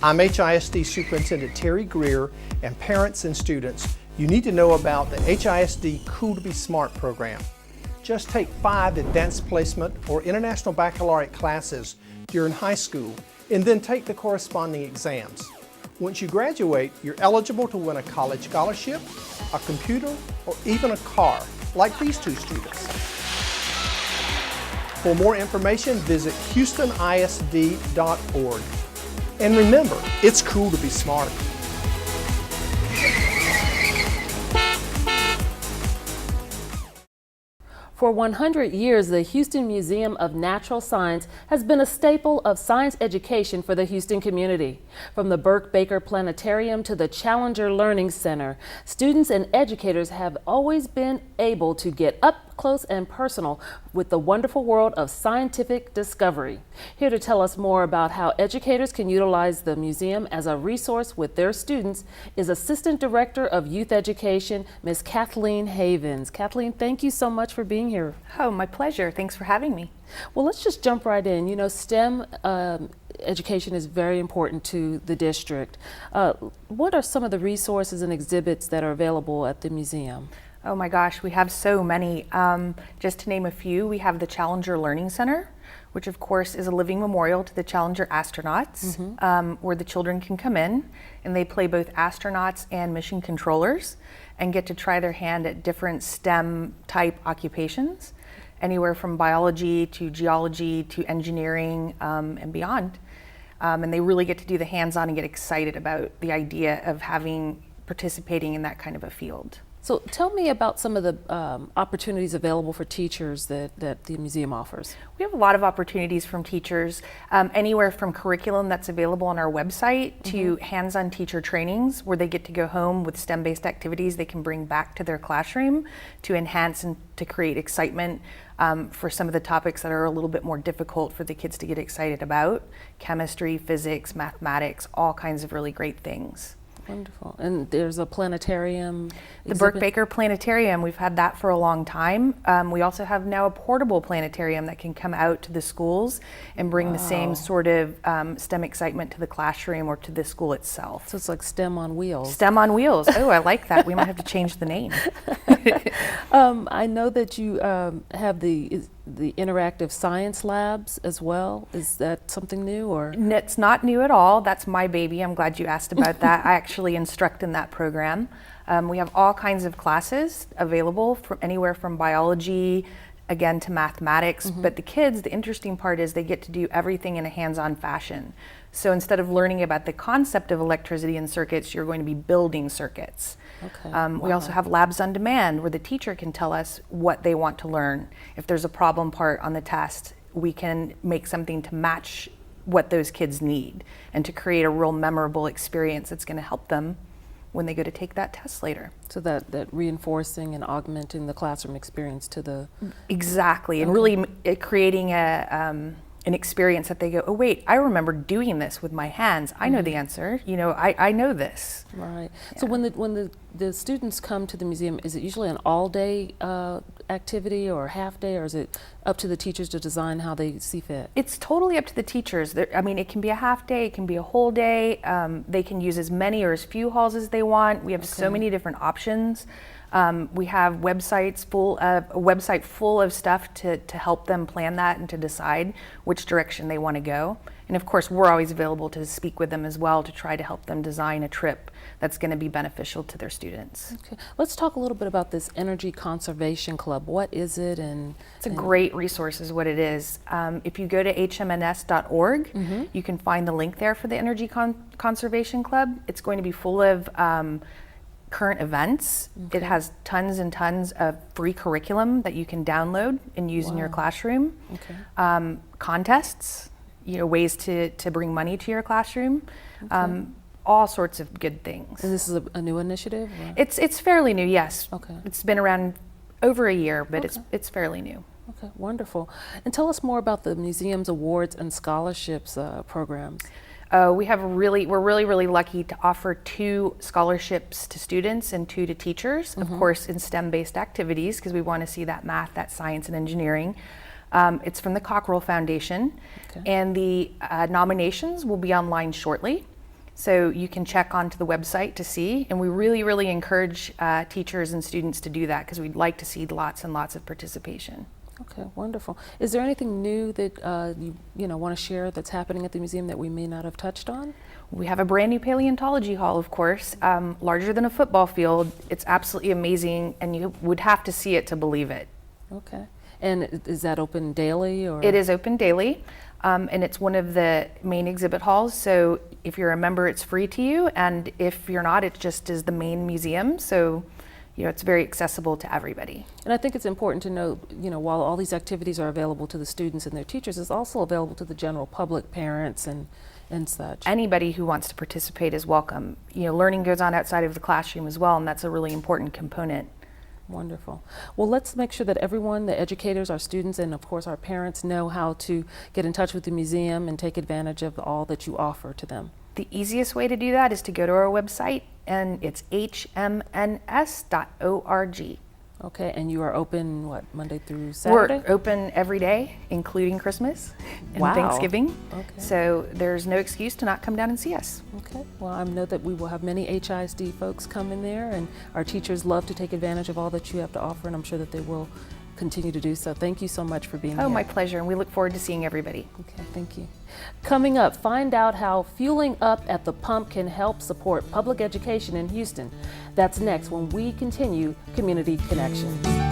I'm HISD Superintendent Terry Greer, and parents and students, you need to know about the HISD Cool to Be Smart program. Just take 5 advanced placement or international baccalaureate classes during high school and then take the corresponding exams. Once you graduate, you're eligible to win a college scholarship, a computer, or even a car, like these 2 students. For more information, visit houstonisd.org. And remember, it's cool to be smart. For 100 years, the Houston Museum of Natural Science has been a staple of science education for the Houston community. From the Burke Baker Planetarium to the Challenger Learning Center, students and educators have always been able to get up close and personal with the wonderful world of scientific discovery. Here to tell us more about how educators can utilize the museum as a resource with their students is Assistant Director of Youth Education, Ms. Caleen Havens. Caleen, thank you so much for being here. Oh, my pleasure. Thanks for having me. Well, let's just jump right in. You know, STEM education is very important to the district. What are some of the resources and exhibits that are available at the museum? Oh my gosh, we have so many. Just to name a few, we have the Challenger Learning Center, which of course is a living memorial to the Challenger astronauts, where the children can come in and they play both astronauts and mission controllers and get to try their hand at different STEM type occupations, anywhere from biology to geology to engineering and beyond. And they really get to do the hands-on and get excited about the idea of participating in that kind of a field. So tell me about some of the opportunities available for teachers that the museum offers. We have a lot of opportunities from teachers, anywhere from curriculum that's available on our website to hands-on teacher trainings where they get to go home with STEM-based activities they can bring back to their classroom to enhance and to create excitement for some of the topics that are a little bit more difficult for the kids to get excited about. Chemistry, physics, mathematics, all kinds of really great things. Wonderful. And there's a planetarium exhibit? The Burke Baker Planetarium, we've had that for a long time. We also have now a portable planetarium that can come out to the schools and bring the same sort of STEM excitement to the classroom or to the school itself. So it's like STEM on wheels. STEM on wheels. Oh, I like that. We might have to change the name. I know that you have the interactive science labs as well. Is that something new, or? It's not new at all. That's my baby. I'm glad you asked about that. I actually instruct in that program. We have all kinds of classes available from anywhere from biology, again, to mathematics. But the kids, the interesting part is they get to do everything in a hands-on fashion. So instead of learning about the concept of electricity and circuits, you're going to be building circuits. Okay. We also have labs on demand where the teacher can tell us what they want to learn. If there's a problem part on the test, we can make something to match what those kids need and to create a real memorable experience that's going to help them when they go to take that test later. So that reinforcing and augmenting the classroom experience to the... Exactly, and really creating an experience that they go, oh wait, I remember doing this with my hands. I know the answer. You know, I know this. Right. Yeah. So when the students come to the museum, is it usually an all-day activity or a half-day, or is it up to the teachers to design how they see fit? It's totally up to the teachers. I mean, it can be a half-day, it can be a whole day. They can use as many or as few halls as they want. We have so many different options. We have a website full of stuff to help them plan that and to decide which direction they want to go. And of course, we're always available to speak with them as well to try to help them design a trip that's going to be beneficial to their students. Okay. Let's talk a little bit about this Energy Conservation Club. What is it? It's a great resource is what it is. If you go to hmns.org, you can find the link there for the Energy Conservation Club. It's going to be full of current events. It has tons and tons of free curriculum that you can download and use in your classroom. Contests, you know, ways to bring money to your classroom. All sorts of good things. And this is a new initiative? Or? It's fairly new, yes. Okay. It's been around over a year, but it's fairly new. Okay, wonderful. And tell us more about the museum's awards and scholarships programs. We're really lucky to offer 2 scholarships to students and 2 to teachers, of course, in STEM-based activities, because we want to see that math, that science, and engineering. It's from the Cockrell Foundation, and the nominations will be online shortly. So you can check onto the website to see, and we really encourage teachers and students to do that because we'd like to see lots and lots of participation. Okay, wonderful. Is there anything new that you want to share that's happening at the museum that we may not have touched on? We have a brand new Paleontology Hall, of course, larger than a football field. It's absolutely amazing, and you would have to see it to believe it. Okay. And is that open daily? Or? It is open daily, and it's one of the main exhibit halls. So if you're a member, it's free to you, and if you're not, it just is the main museum. So it's very accessible to everybody. And I think it's important to note, while all these activities are available to the students and their teachers, it's also available to the general public, parents and such. Anybody who wants to participate is welcome. Learning goes on outside of the classroom as well, and that's a really important component. Wonderful. Well, let's make sure that everyone, the educators, our students, and of course our parents know how to get in touch with the museum and take advantage of all that you offer to them. The easiest way to do that is to go to our website, and it's hmns.org. Okay, and you are open, what, Monday through Saturday? We're open every day, including Christmas and Wow. Thanksgiving. Okay. So there's no excuse to not come down and see us. Okay, well, I know that we will have many HISD folks come in there, and our teachers love to take advantage of all that you have to offer, and I'm sure that they will continue to do so. Thank you so much for being here. Oh, my pleasure, and we look forward to seeing everybody. Okay, thank you. Coming up, find out how fueling up at the pump can help support public education in Houston. That's next when we continue Community Connection.